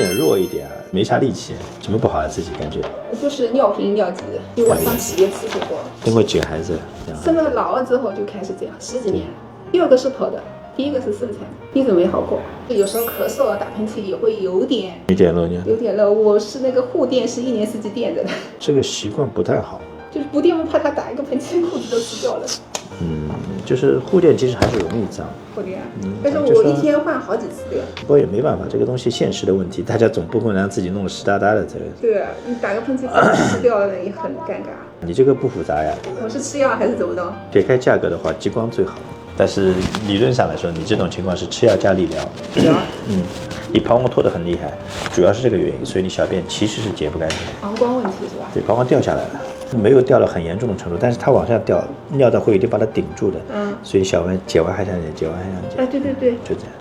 点弱一点，没啥力气，什么不好啊？自己感觉就是尿频尿急的，就晚上起夜次数多。生过几个孩子？这样生了老二之后就开始这样，10几年了。第二个是头的，第一个是顺产，一直没好过。有时候咳嗽啊、打喷嚏也会有点漏。我是那个护垫是1年4季垫着的，这个习惯不太好。就是不垫怕他打一个喷嚏，裤子都湿掉了。就是护垫其实还是容易脏。护垫，但是我一天换好几次的。不过也没办法，这个东西现实的问题，大家总不会让自己弄得湿哒哒的。这个对啊，你打个喷嚏湿掉了也很尴尬。你这个不复杂呀。我是吃药还是怎么的？撇开价格的话，激光最好。但是理论上来说，你这种情况是吃药加理疗。你膀胱脱得很厉害，主要是这个原因，所以你小便其实是解不干净。膀胱问题是吧？对，膀胱掉下来了，没有掉到很严重的程度，但是它往下掉，尿道会一定把它顶住的。所以小便解完还想解，解完还想解。对，就这样。